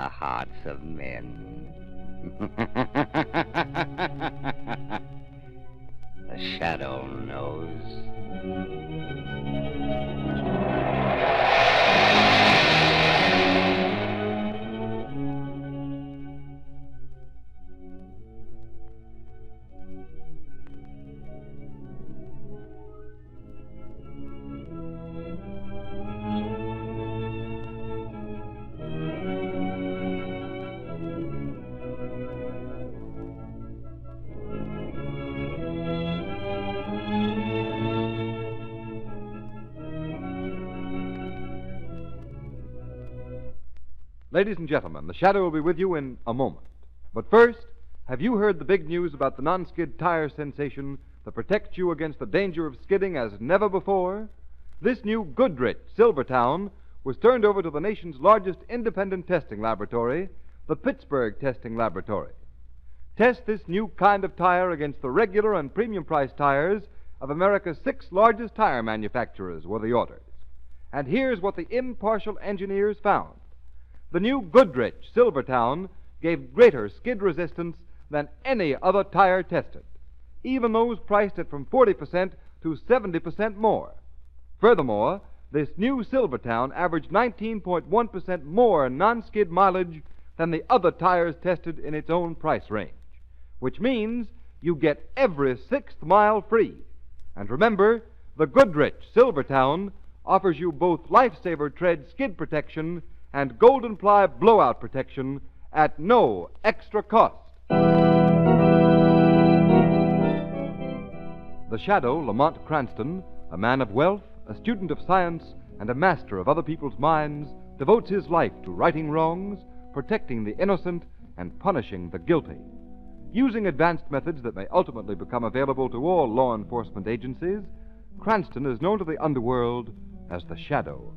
the hearts of men. The shadow knows. Ladies and gentlemen, the Shadow will be with you in a moment. But first, have you heard the big news about the non-skid tire sensation that protects you against the danger of skidding as never before? This new Goodrich Silvertown was turned over to the nation's largest independent testing laboratory, the Pittsburgh Testing Laboratory. Test this new kind of tire against the regular and premium price tires of America's 6 largest tire manufacturers were the orders. And here's what the impartial engineers found. The new Goodrich Silvertown gave greater skid resistance than any other tire tested, even those priced at from 40% to 70% more. Furthermore, this new Silvertown averaged 19.1% more non-skid mileage than the other tires tested in its own price range, which means you get every 6th mile free. And remember, the Goodrich Silvertown offers you both Lifesaver Tread skid protection and Golden Ply blowout protection at no extra cost. The Shadow, Lamont Cranston, a man of wealth, a student of science, and a master of other people's minds, devotes his life to righting wrongs, protecting the innocent, and punishing the guilty. Using advanced methods that may ultimately become available to all law enforcement agencies, Cranston is known to the underworld as the Shadow.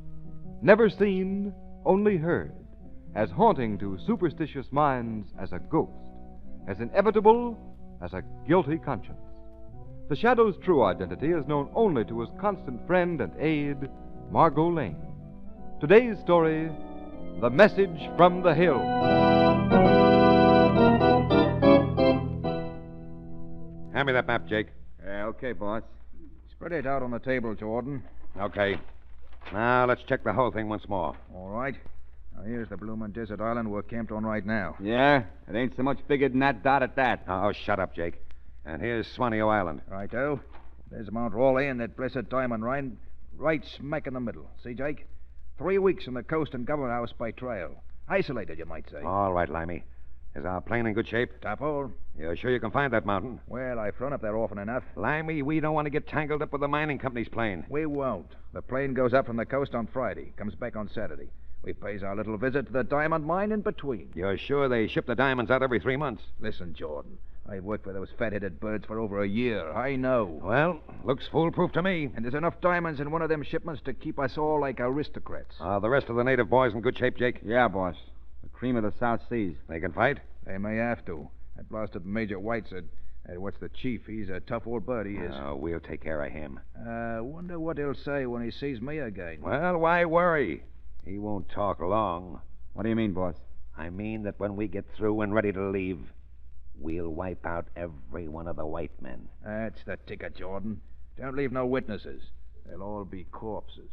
Never seen, only heard, as haunting to superstitious minds as a ghost, as inevitable as a guilty conscience. The Shadow's true identity is known only to his constant friend and aide, Margot Lane. Today's story, The Message from the Hill. Hand me that map, Jake. Okay, boss. Spread it out on the table, Jordan. Okay. Now, let's check the whole thing once more. All right. Now, here's the bloomin' desert island we're camped on right now. Yeah, it ain't so much bigger than that dot at that. Oh, shut up, Jake. And here's Swaneo Island. Righto. There's Mount Raleigh and that blessed diamond mine right smack in the middle. See, Jake? 3 weeks from the coast and government house by trail. Isolated, you might say. All right, Limey. Is our plane in good shape? Top hole. You're sure you can find that mountain? Well, I've flown up there often enough. Limey, we don't want to get tangled up with the mining company's plane. We won't. The plane goes up from the coast on Friday, comes back on Saturday. We pays our little visit to the diamond mine in between. You're sure they ship the diamonds out every 3 months? Listen, Jordan. I've worked for those fat-headed birds for over a year. I know. Well, looks foolproof to me. And there's enough diamonds in one of them shipments to keep us all like aristocrats. Are the rest of the native boys in good shape, Jake? Yeah, boss. The cream of the South Seas. They can fight? They may have to. That blasted Major White said, what's the chief? He's a tough old bird, he is. We'll take care of him. Wonder what he'll say when he sees me again. Well, why worry? He won't talk long. What do you mean, boss? I mean that when we get through and ready to leave, we'll wipe out every one of the white men. That's the ticket, Jordan. Don't leave no witnesses. They'll all be corpses.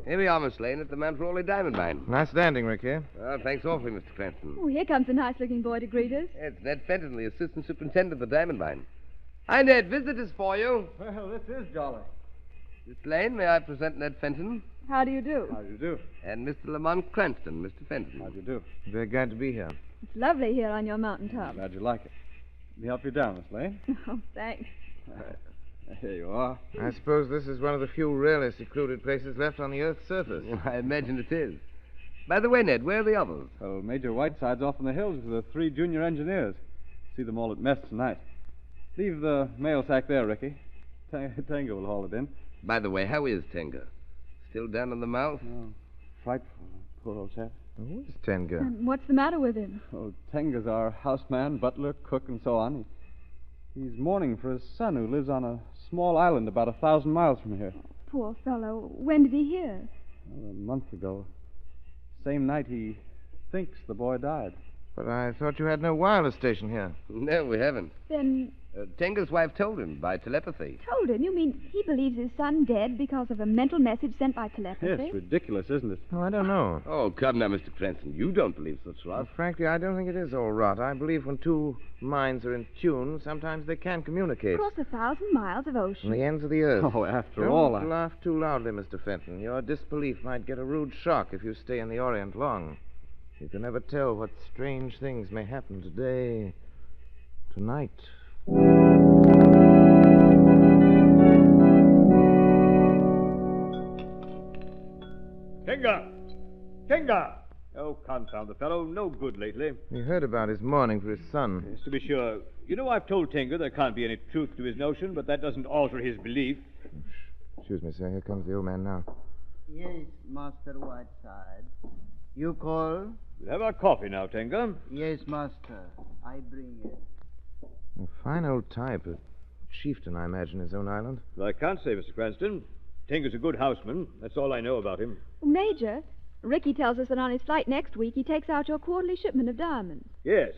Here we are, Miss Lane, at the Mount Raleigh Diamond Mine. Nice landing, Rick, here. Well, thanks awfully, Mr. Cranston. Oh, here comes a nice-looking boy to greet us. It's Ned Fenton, the assistant superintendent of the Diamond Mine. Hi, Ned. Visitors for you. Well, this is jolly. Miss Lane, may I present Ned Fenton? How do you do? How do you do? And Mr. Lamont Cranston, Mr. Fenton. How do you do? Very glad to be here. It's lovely here on your mountaintop. Glad you like it. Let me help you down, Miss Lane. Oh, thanks. Here you are. I suppose this is one of the few really secluded places left on the Earth's surface. I imagine it is. By the way, Ned, where are the others? Well, Major Whiteside's off in the hills with the 3 junior engineers. See them all at mess tonight. Leave the mail sack there, Ricky. Tango will haul it in. By the way, how is Tenga? Still down in the mouth? Oh, frightful, poor old chap. Who is Tenga? And what's the matter with him? Oh, Tenga's our houseman, butler, cook, and so on. He's mourning for his son who lives on a small island about 1,000 miles from here. Poor fellow. When did he hear? Well, a month ago. Same night he thinks the boy died. But I thought you had no wireless station here. No, we haven't. Then Tenga's wife told him by telepathy. told him. You mean he believes his son dead because of a mental message sent by telepathy? Yes, ridiculous, isn't it? Oh, I don't know. Oh, come now, Mr. Cranston. You don't believe such Well, rot. frankly, I don't think it is all rot. I believe when two minds are in tune, sometimes they can communicate. Across 1,000 miles of From ocean. the ends of the earth. Oh, after Don't all, laugh too loudly, Mr. Fenton. Your disbelief might get a rude shock if you stay in the Orient long. You can never tell what strange things may happen today, tonight. Tenga! Tenga! Oh, confound the fellow. No good lately. We heard about his mourning for his son. Yes, to be sure. You know, I've told Tenga there can't be any truth to his notion, but that doesn't alter his belief. Excuse me, sir. Here comes the old man now. Yes, Master Whiteside. You call? We'll have our coffee now, Tenga. Yes, Master. I bring it. A fine old type. A chieftain, I imagine, his own island. Well, I can't say, Mr. Cranston. Tenga's a good houseman. That's all I know about him. Major, Ricky tells us that on his flight next week he takes out your quarterly shipment of diamonds. Yes.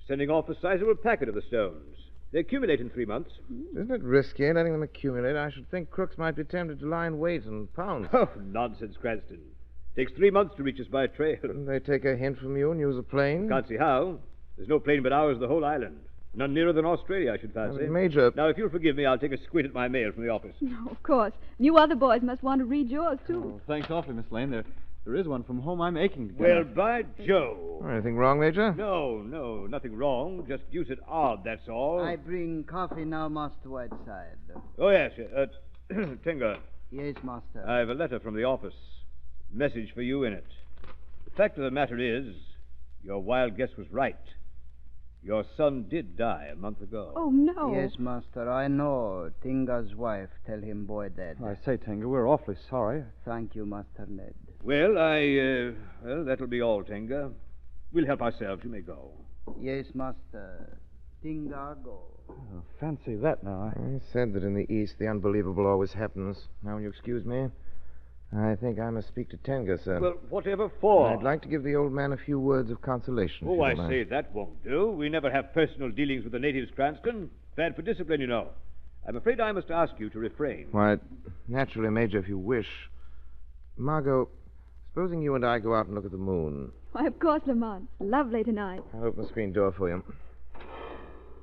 Sending off a sizable packet of the stones. They accumulate in 3 months. Isn't it risky letting them accumulate? I should think crooks might be tempted to lie in wait and pounce. Oh, nonsense, Cranston. Takes 3 months to reach us by trail. Couldn't they take a hint from you and use a plane? Can't see how. There's no plane but ours in the whole island. None nearer than Australia, I should fancy. Major. Now, if you'll forgive me, I'll take a squint at my mail from the office. No, of course. You other boys must want to read yours, too. Oh, thanks awfully, Miss Lane. There is one from home I'm aching to get. Well, by Joe. Anything wrong, Major? No, nothing wrong. Just deuced odd, that's all. I bring coffee now, Master Whiteside. Oh, yes. Tenga, Yes, Master. I have a letter from the office. Message for you in it. The fact of the matter is, your wild guess was right. Your son did die a month ago. Oh, no. Yes, Master. I know. Tinga's wife tell him boy dead. I say, Tenga, we're awfully sorry. Thank you, Master Ned. Well, that'll be all, Tenga. We'll help ourselves. You may go. Yes, Master. Tinga go. Oh, fancy that now. I said that in the East the unbelievable always happens. Now, will you excuse me? I think I must speak to Tenga, sir. Well, whatever for? I'd like to give the old man a few words of consolation. if Oh, you I don't mind. say that won't do. We never have personal dealings with the natives, Cranston. Bad for discipline, you know. I'm afraid I must ask you to refrain. Why, naturally, Major, if you wish. Margot, supposing you and I go out and look at the moon. Why, of course, Lamont. Lovely tonight. I'll open the screen door for you.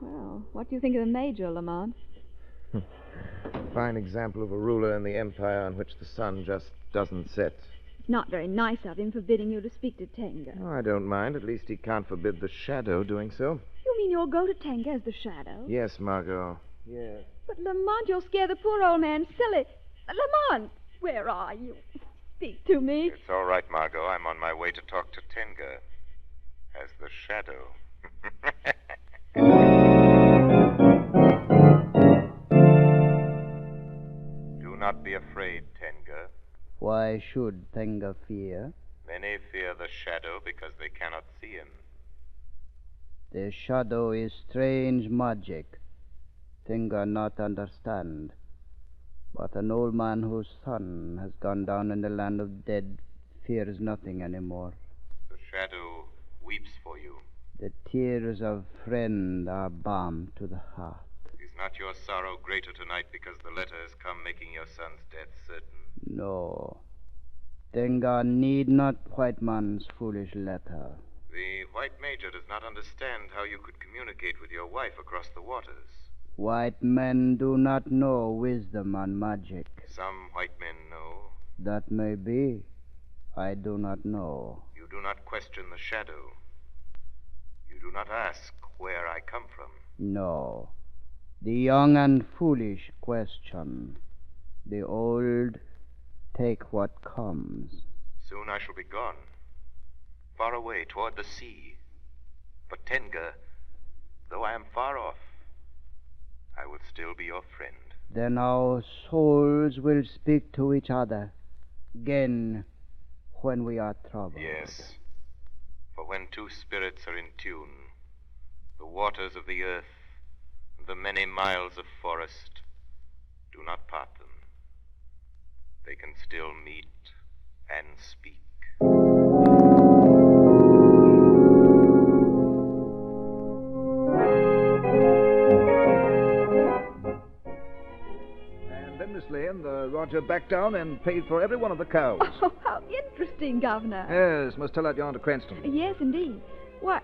Well, what do you think of the Major, Lamont? Fine example of a ruler in the empire on which the sun just doesn't set. It's not very nice of him forbidding you to speak to Tenga. Oh, I don't mind. At least he can't forbid the shadow doing so. You mean you'll go to Tenga as the shadow? Yes, Margot. Yes. But, Lamont, you'll scare the poor old man silly. Lamont, where are you? Speak to me. It's all right, Margot. I'm on my way to talk to Tenga as the shadow. Do not be afraid, Tenga. Why should Tinga fear? Many fear the shadow because they cannot see him. The shadow is strange magic. Tinga not understand. But an old man whose son has gone down in the land of dead fears nothing anymore. The shadow weeps for you. The tears of friend are balm to the heart. Is not your sorrow greater tonight because the letter has come making your son's death certain? No. Tinga need not white man's foolish letter. The white major does not understand how you could communicate with your wife across the waters. White men do not know wisdom and magic. Some white men know. That may be. I do not know. You do not question the shadow. You do not ask where I come from. No. The young and foolish question. The old take what comes. Soon I shall be gone. Far away toward the sea. But Tenga, though I am far off, I will still be your friend. Then our souls will speak to each other again when we are troubled. Yes, two spirits are in tune, the waters of the earth and the many miles of forest do not part them. They can still meet and speak. And then, Miss Lane, the Roger backed down and paid for every one of the cows. Oh, how interesting, Governor. Yes, must tell that yarn to Cranston. Yes, indeed. Why,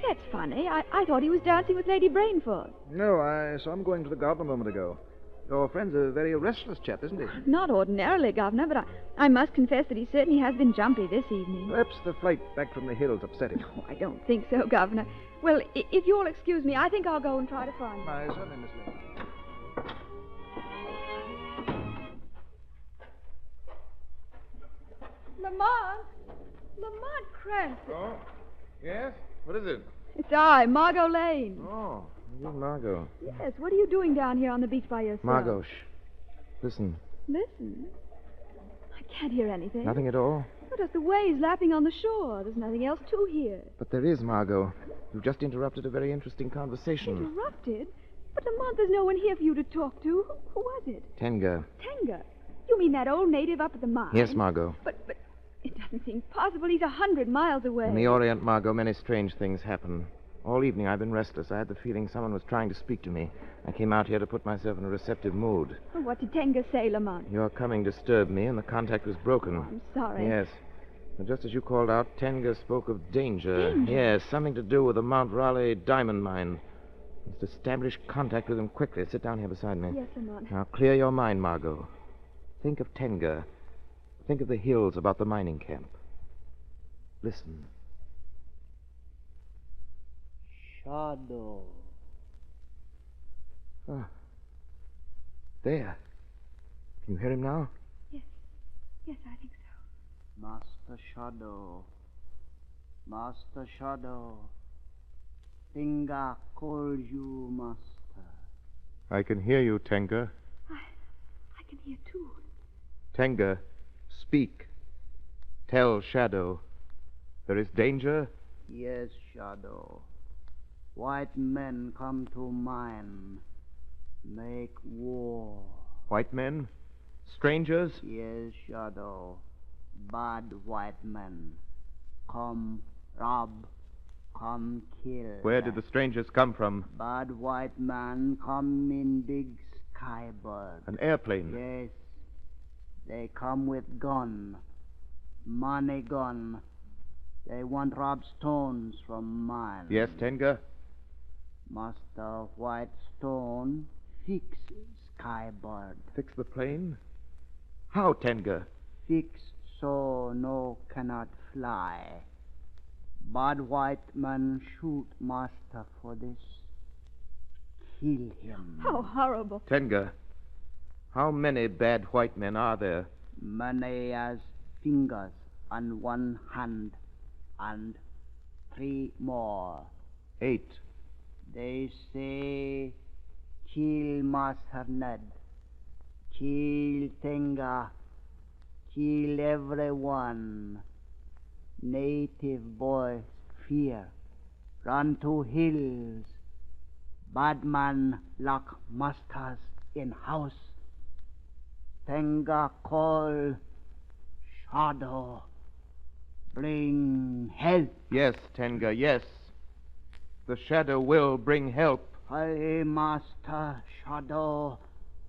that's funny. I thought he was dancing with Lady Brainford. No, I saw him going to the garden a moment ago. Your friend's a very restless chap, isn't he? Not ordinarily, Governor, but I must confess that he certainly has been jumpy this evening. Perhaps the flight back from the hills upset him. Oh, I don't think so, Governor. Well, if you'll excuse me, I think I'll go and try to find him. My certainly, Miss Lane. Lamont Cranston. Oh? Yes? What is it? It's I, Margot Lane. Oh, you, Margot. Yes, what are you doing down here on the beach by yourself? Margot, shh. Listen. Listen. I can't hear anything. Nothing at all? What is the waves lapping on the shore? There's nothing else to hear. But there is, Margot. You've just interrupted a very interesting conversation. Interrupted? But Lamont, there's no one here for you to talk to. Who was it? Tenga. Tenga. You mean that old native up at the mine? Yes, Margot. But it doesn't seem possible. He's 100 miles away. In the Orient, Margot, many strange things happen. All evening I've been restless. I had the feeling someone was trying to speak to me. I came out here to put myself in a receptive mood. Oh, what did Tenga say, Lamont? Your coming disturbed me, and the contact was broken. I'm sorry. Yes. But just as you called out, Tenga spoke of danger. Danger? Yes, something to do with the Mount Raleigh diamond mine. Must establish contact with him quickly. Sit down here beside me. Yes, Lamont. Now, clear your mind, Margot. Think of Tenga. Think of the hills about the mining camp. Listen. Shadow. Ah. There. Can you hear him now? Yes. Yes, I think so. Master Shadow. Master Shadow. Tenga calls you, Master. I can hear you, Tenga. I can hear, too. Tenga, speak. Tell Shadow. There is danger? Yes, Shadow. White men come to mine. Make war. White men? Strangers? Yes, Shadow. Bad white men. Come rob. Come kill. Where did the strangers come from? Bad white man come in big skybird. An airplane? Yes. They come with gun. Money gun. They want rob stones from mine. Yes, Tenga? Master White Stone fix skybird. Fix the plane? How, Tenga? Fix so no cannot fly. Bad white man shoot master for this. Kill him. How horrible. Tenga, how many bad white men are there? Many as fingers on one hand and 3 more. 8. They say kill Master Ned. Kill Tenga. Kill everyone. Native boys fear. Run to hills. Bad man lock masters in house. Tenga call Shadow. Bring help. Yes, Tenga, yes. The Shadow will bring help. Hurry, Master Shadow.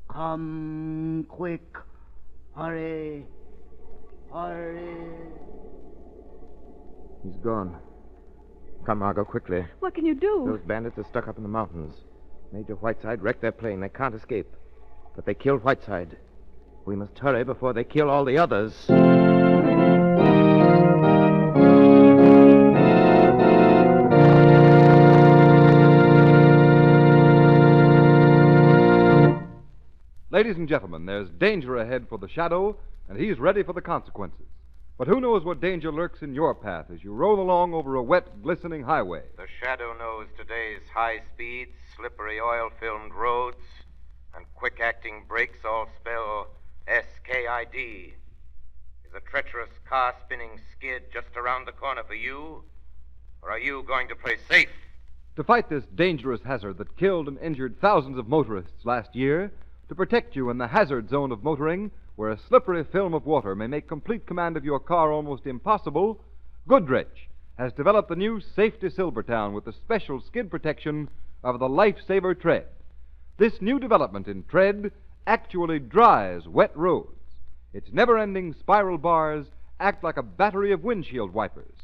Come quick. Hurry. Hurry. He's gone. Come, Margot, quickly. What can you do? Those bandits are stuck up in the mountains. Major Whiteside wrecked their plane. They can't escape. But they killed Whiteside. We must hurry before they kill all the others. Ladies and gentlemen, there's danger ahead for the Shadow, and he's ready for the consequences. But who knows what danger lurks in your path as you roll along over a wet, glistening highway? The Shadow knows today's high speeds, slippery oil-filmed roads, and quick-acting brakes all spell SKID. Is a treacherous car-spinning skid just around the corner for you? Or are you going to play safe? To fight this dangerous hazard that killed and injured thousands of motorists last year, to protect you in the hazard zone of motoring, where a slippery film of water may make complete command of your car almost impossible, Goodrich has developed the new Safety Silvertown with the special skid protection of the Lifesaver Tread. This new development in tread actually dries wet roads. Its never-ending spiral bars act like a battery of windshield wipers.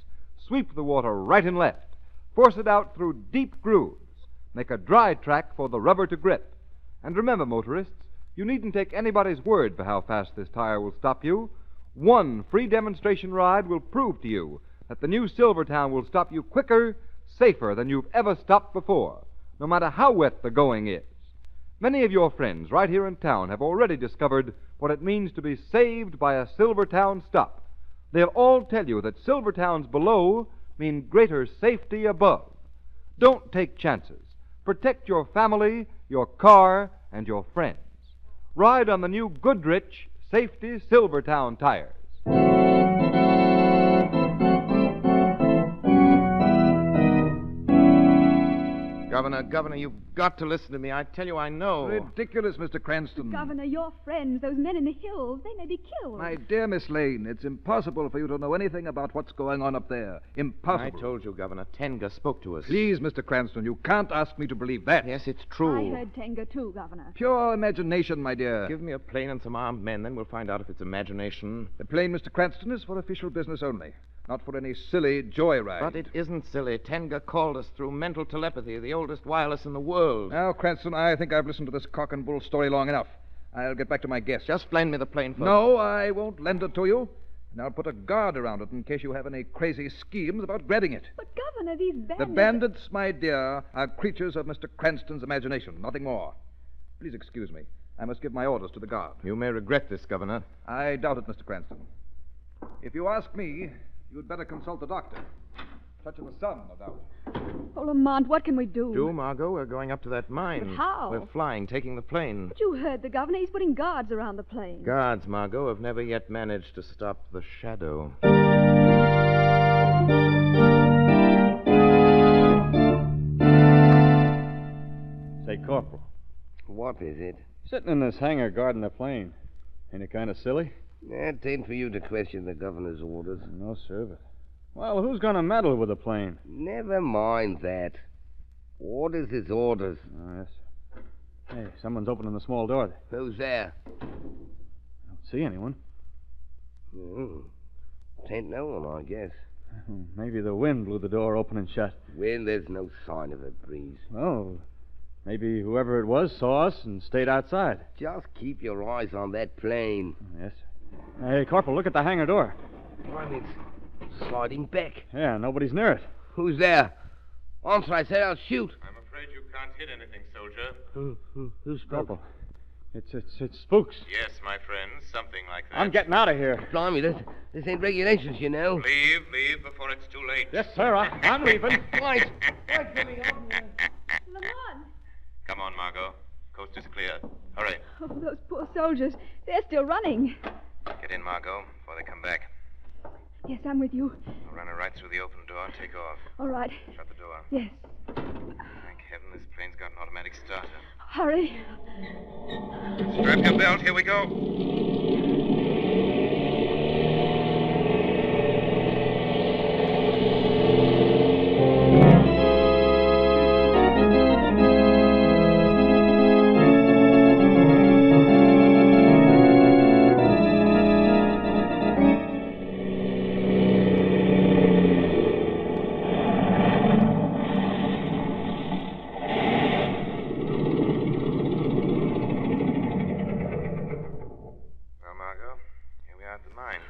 Sweep the water right and left. Force it out through deep grooves. Make a dry track for the rubber to grip. And remember, motorists, you needn't take anybody's word for how fast this tire will stop you. One free demonstration ride will prove to you that the new Silvertown will stop you quicker, safer than you've ever stopped before, no matter how wet the going is. Many of your friends right here in town have already discovered what it means to be saved by a Silvertown stop. They'll all tell you that Silvertowns below mean greater safety above. Don't take chances. Protect your family, your car, and your friends. Ride on the new Goodrich Safety Silvertown tires. Governor, you've got to listen to me. I tell you, I know. Ridiculous, Mr. Cranston. Governor, your friends, those men in the hills, they may be killed. My dear Miss Lane, it's impossible for you to know anything about what's going on up there. Impossible. I told you, Governor. Tenga spoke to us. Please, Mr. Cranston, you can't ask me to believe that. Yes, it's true. I heard Tenga, too, Governor. Pure imagination, my dear. Give me a plane and some armed men, then we'll find out if it's imagination. The plane, Mr. Cranston, is for official business only. Not for any silly joyride. But it isn't silly. Tenga called us through mental telepathy, the oldest wireless in the world. Now, Cranston, I think I've listened to this cock and bull story long enough. I'll get back to my guest. Just lend me the plane, folks. No, I won't lend it to you. And I'll put a guard around it in case you have any crazy schemes about grabbing it. But, Governor, these bandits... The bandits, my dear, are creatures of Mr. Cranston's imagination, nothing more. Please excuse me. I must give my orders to the guard. You may regret this, Governor. I doubt it, Mr. Cranston. If you ask me, you'd better consult the doctor. Touch of the sun, no doubt. Oh, Lamont, what can we do? Margot? We're going up to that mine. But how? We're flying, taking the plane. But you heard the governor. He's putting guards around the plane. Guards, Margot, have never yet managed to stop the shadow. Say, Corporal. What is it? Sitting in this hangar guarding the plane. Ain't it kind of silly? It ain't for you to question the governor's orders. No, sir, but... Well, who's going to meddle with the plane? Never mind that. Orders is orders. Oh, yes. Hey, someone's opening the small door. Who's there? I don't see anyone. Ain't no one, I guess. Maybe the wind blew the door open and shut. Well, there's no sign of a breeze. Oh, maybe whoever it was saw us and stayed outside. Just keep your eyes on that plane. Yes. Hey, Corporal, look at the hangar door. Why, it's sliding back. Yeah, nobody's near it. Who's there? Answer, I said I'll shoot. I'm afraid you can't hit anything, soldier. Who's Corporal. It's spooks. Yes, my friends, something like that. I'm getting out of here. Blimey, this ain't regulations, you know. Leave before it's too late. Yes, sir, I'm leaving. Right. Lamont! Come on, Margot. Coast is clear. Hurry. Oh, those poor soldiers. They're still running. Get in, Margot, before they come back. Yes, I'm with you. I'll run her right through the open door and take off. All right. Shut the door. Yes. Thank heaven this plane's got an automatic starter. Hurry. Strap your belt. Here we go.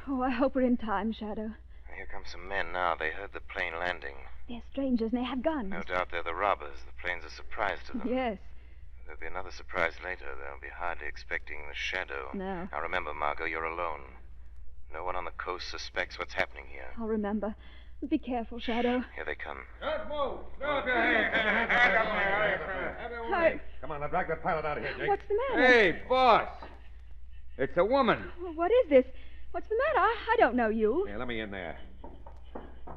Oh, I hope we're in time, Shadow. Here come some men now. They heard the plane landing. They're strangers and they have guns. No doubt they're the robbers. The plane's a surprise to them. Yes. There'll be another surprise later. They'll be hardly expecting the shadow. No. Now remember, Margot, you're alone. No one on the coast suspects what's happening here. I'll remember. Be careful, Shadow. Here they come. Don't move. Hi. Come on, now drag that pilot out of here, Jake. What's the matter? Hey, boss. It's a woman. Well, what is this? What's the matter? I don't know you. Here, let me in there.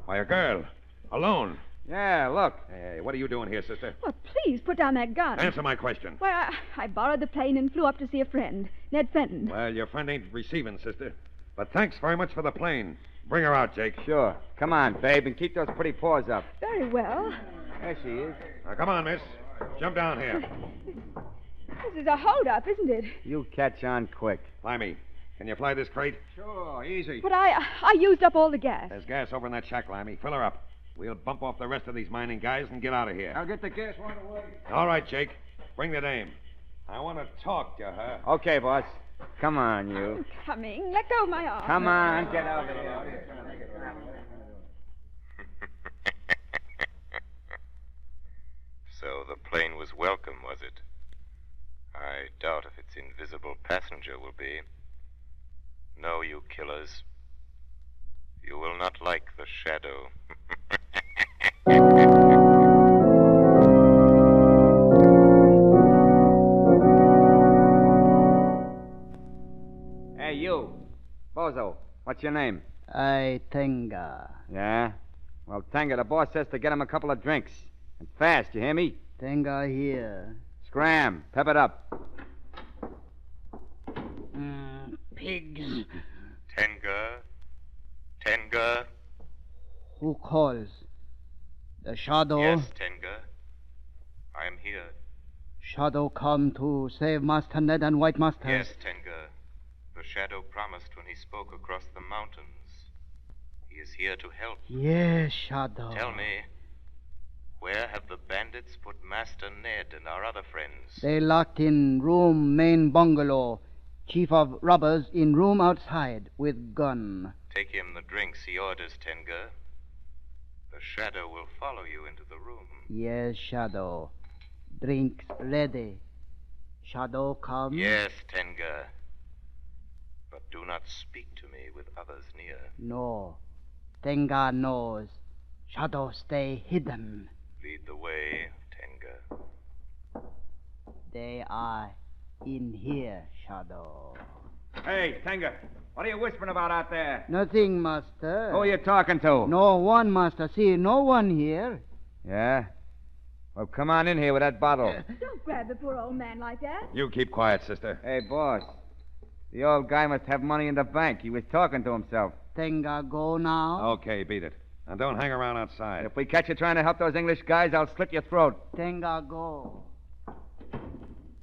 Why, a girl. Alone? Yeah, look. Hey, what are you doing here, sister? Oh, please put down that gun. Answer my question. Well, I borrowed the plane and flew up to see a friend, Ned Fenton. Well, your friend ain't receiving, sister. But thanks very much for the plane. Bring her out, Jake. Sure. Come on, babe, and keep those pretty paws up. Very well. There she is. Now, come on, miss. Jump down here. This is a hold-up, isn't it? You catch on quick. Limey, can you fly this crate? Sure, easy. But I used up all the gas. There's gas over in that shack, Limey. Fill her up. We'll bump off the rest of these mining guys and get out of here. I'll get the gas right away. All right, Jake. Bring the dame. I want to talk to her. Okay, boss. Come on, you. Coming. Let go of my arm. Come on, get over here. So the plane was welcome, was it? I doubt if its invisible passenger will be. No, you killers. You will not like the shadow. Hey, you. Bozo, what's your name? Tenga. Yeah? Well, Tenga, the boss says to get him a couple of drinks. And fast, you hear me? Tenga here. Scram. Pep it up. Pigs. Tenga? Who calls? The Shadow? Yes, Tenga. I am here. Shadow come to save Master Ned and White Master. Yes, Tenga. The Shadow promised when he spoke across the mountains. He is here to help. Yes, Shadow. Tell me, where have the bandits put Master Ned and our other friends? They locked in room main bungalow. Chief of robbers in room outside with gun. Take him the drinks he orders, Tenga. The Shadow will follow you into the room. Yes, Shadow. Drinks ready. Shadow come? Yes, Tenga. But do not speak to me with others near. No. Tenga knows. Shadow stay hidden. Lead the way, Tenga. They are in here, Shadow. Hey, Tenga, what are you whispering about out there? Nothing, Master. Who are you talking to? No one, Master. See, no one here. Yeah? Well, come on in here with that bottle. Don't grab the poor old man like that. You keep quiet, sister. Hey, boss. The old guy must have money in the bank. He was talking to himself. Tenga go now. Okay, beat it. And don't hang around outside. If we catch you trying to help those English guys, I'll slit your throat. Tenga go.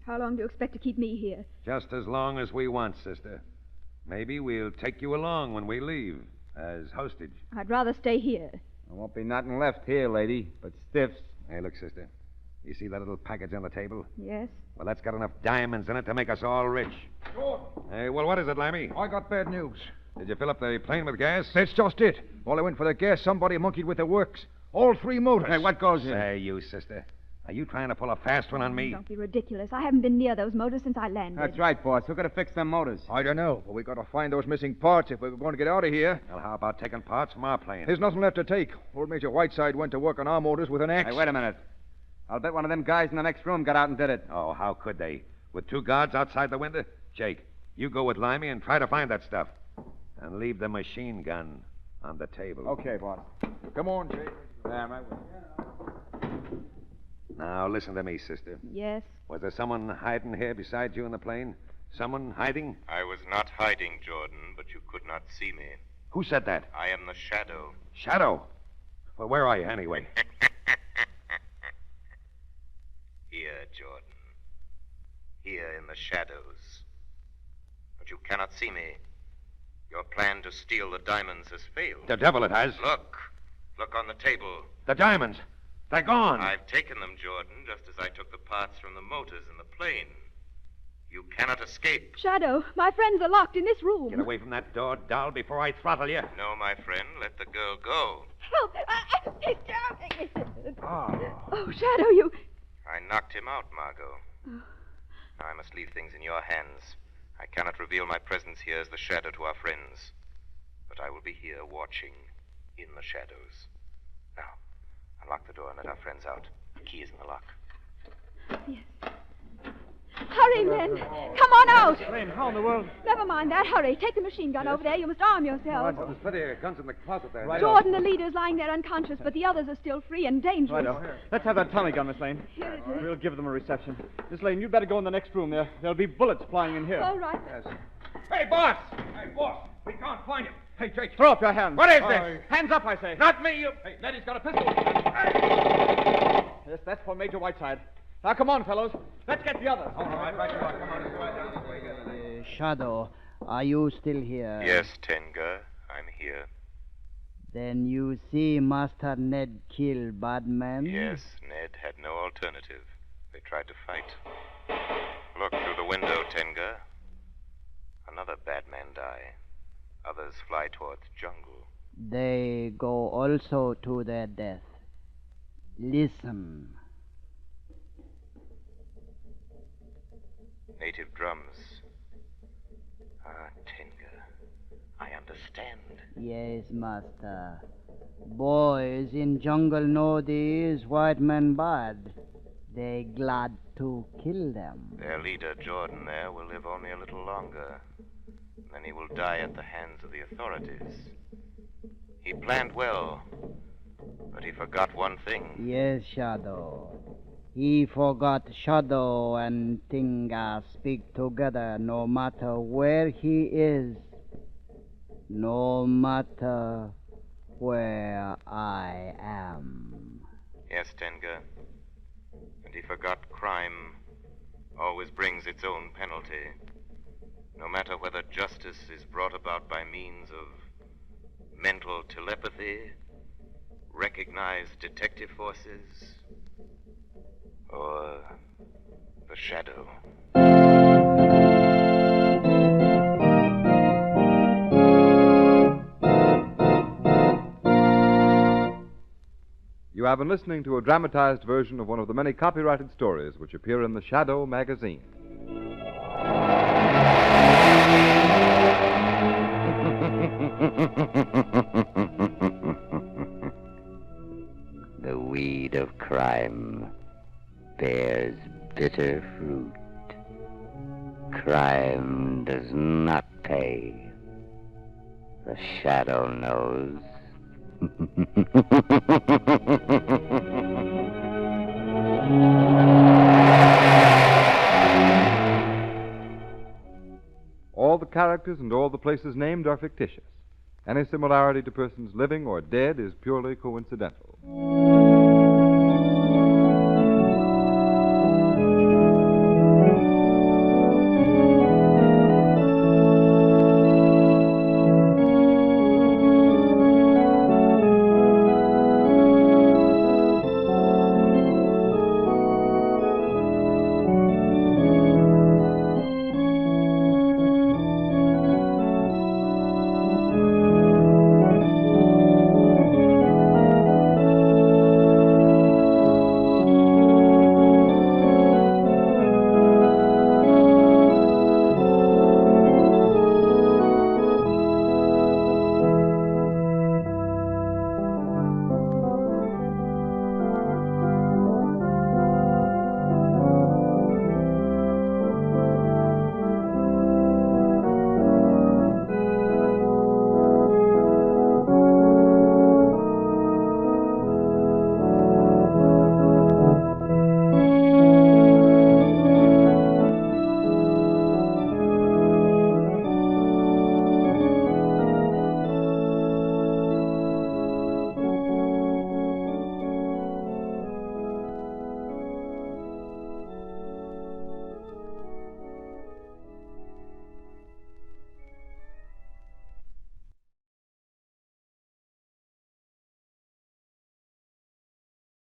How long do you expect to keep me here? Just as long as we want, sister. Maybe we'll take you along when we leave, as hostage. I'd rather stay here. There won't be nothing left here, lady, but stiffs. Hey, look, sister. You see that little package on the table? Yes? Well, that's got enough diamonds in it to make us all rich. Hey, well, what is it, Limey? I got bad news. Did you fill up the plane with gas? That's just it. While I went for the gas, somebody monkeyed with the works. All three motors. Hey, what goes in? Say, you, sister. Are you trying to pull a fast one on me? Don't be ridiculous. I haven't been near those motors since I landed. That's right, boss. Who could have fixed them motors? I don't know, but we got to find those missing parts if we're going to get out of here. Well, how about taking parts from our plane? There's nothing left to take. Old Major Whiteside went to work on our motors with an axe. Hey, wait a minute. I'll bet one of them guys in the next room got out and did it. Oh, how could they? With two guards outside the window? Jake, you go with Limey and try to find that stuff. And leave the machine gun on the table. Okay, boss. Come on, Jake. Yeah, right way. Now, listen to me, sister. Yes? Was there someone hiding here beside you in the plane? Someone hiding? I was not hiding, Jordan, but you could not see me. Who said that? I am the Shadow. Shadow? Well, where are you, anyway? Here, Jordan. Here in the shadows. But you cannot see me. Your plan to steal the diamonds has failed. The devil it has. Look. Look on the table. The diamonds. They're gone. I've taken them, Jordan, just as I took the parts from the motors in the plane. You cannot escape. Shadow, my friends are locked in this room. Get away from that door, doll, before I throttle you. No, my friend. Let the girl go. Help! He's drowning. Oh. Oh, Shadow, you... I knocked him out, Margot. Now I must leave things in your hands. I cannot reveal my presence here as the Shadow to our friends. But I will be here watching in the shadows. Now, unlock the door and let our friends out. The key is in the lock. Yes. Hurry, men. Come on out. Lane, how in the world? Never mind that. Hurry. Take the machine gun over there. You must arm All yourself. right, there's plenty of guns in the closet there. Right. Jordan, the leader's lying there unconscious, but the others are still free and dangerous. Righto. Let's have that Tommy gun, Miss Lane. Here it is. We'll give them a reception. Miss Lane, you'd better go in the next room there. There'll be bullets flying in here. All right. Hey, boss! Hey, boss! We can't find him. Hey, Jake. Throw up your hands. What is this? Hands up, I say. Not me, you... Hey, Nettie's got a pistol. Yes, that's for Major Whiteside. Now, come on, fellows. Let's get the others. All right, right, come on. Shadow, are you still here? Yes, Tenga, I'm here. Then you see Master Ned kill bad man? Yes, Ned had no alternative. They tried to fight. Look through the window, Tenga. Another bad man die. Others fly towards jungle. They go also to their death. Listen. Native drums. Ah, Tenga, I understand. Yes, Master. Boys in jungle know these white men bad. They glad to kill them. Their leader, Jordan, there, will live only a little longer. Then he will die at the hands of the authorities. He planned well, but he forgot one thing. Yes, Shadow. He forgot Shadow and Tinga speak together no matter where he is, no matter where I am. Yes, Tenga. And he forgot crime always brings its own penalty. No matter whether justice is brought about by means of mental telepathy, recognized detective forces, or the shadow. You have been listening to a dramatized version of one of the many copyrighted stories which appear in the Shadow magazine. The weed of crime bears bitter fruit. Crime does not pay. The shadow knows. All the characters and all the places named are fictitious. Any similarity to persons living or dead is purely coincidental.